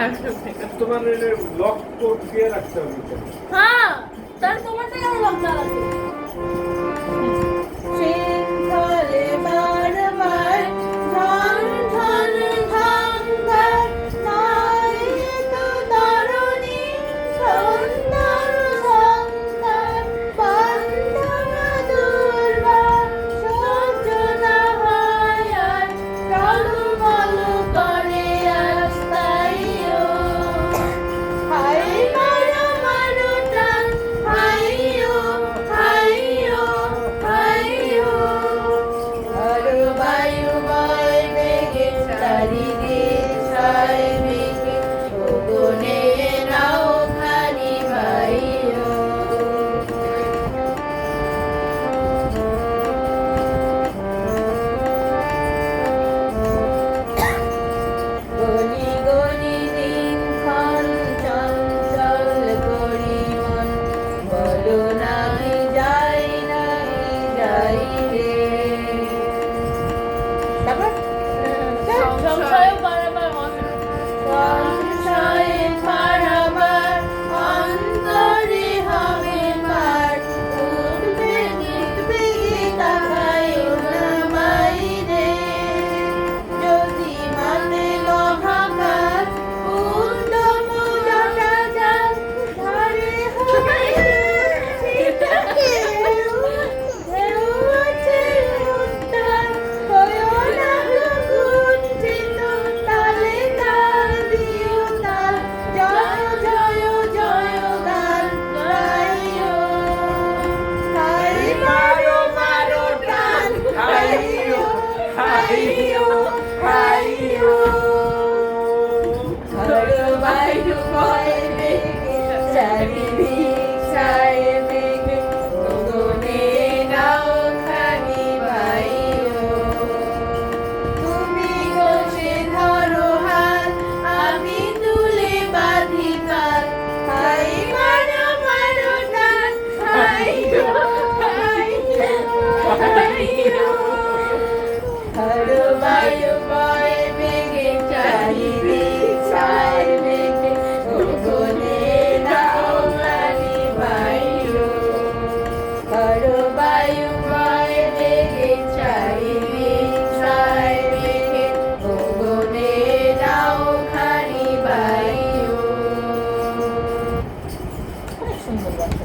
আচ্ছা ঠিক আছে। তোমার লক কোড দিয়ে রাখতে হবে এটা। হ্যাঁ, তাহলে তোমারটা কেন লম্বা লাগবে? শৃঙ্খলে বারবার ঝন ঝন ঝঙ্কার, নাই তো তরণী সুন্দর সংসার, বন্ধন দুর্বার সহ্য না হয় আর, টলমল করে আস্তাইও। হায় মারো মারো টান, হাইয়ো হাইয়ো হাইয়ো। আরো বায়ু বয় বেগে চারিদিক ছয় মেঘে, গগনে নাও খানি বাইও। গনি গনি দিনক্ষণ চঞ্চল করি মন, বলো নাই যাই নাই যাই রে। তারপর সংশয় বারবার সংশয়ে বারবার অন্তরে হবে পার, উঠবে গিটবে তাকাইও না বাইরে। যদি মানে মহাকাশ উদ্যম জটা যান, ধারে হয় ঢেউ আছে উত্তাল, হয়ো না কুঞ্চিত, তালে তাল দিও তাল, জয় জয় জয় গান গাইও। হায় মারো মারো টান, হাইয়ো হাইয়ো হাইয়ো। আরো বায়ু বয় বেগে চারিদিক ছয় মেঘে, গগনে নাও খানি বাইও। তুমি ঘষে ধরো হাত, আমি তুলে বাঁধি কাঁধ, হাই মারো মারো টান, হাইয়ো হাইয়ো হাইয়ো। আরো বায়ু বয় বেগে চারিদিক ছয় মেঘে, গগনে নাও খানি বাইও। আরো বায়ু বয় বেগে চারিদিক ছয় মেঘে, গগনে নাও খানি বাইও। অনেক সুন্দর কথা।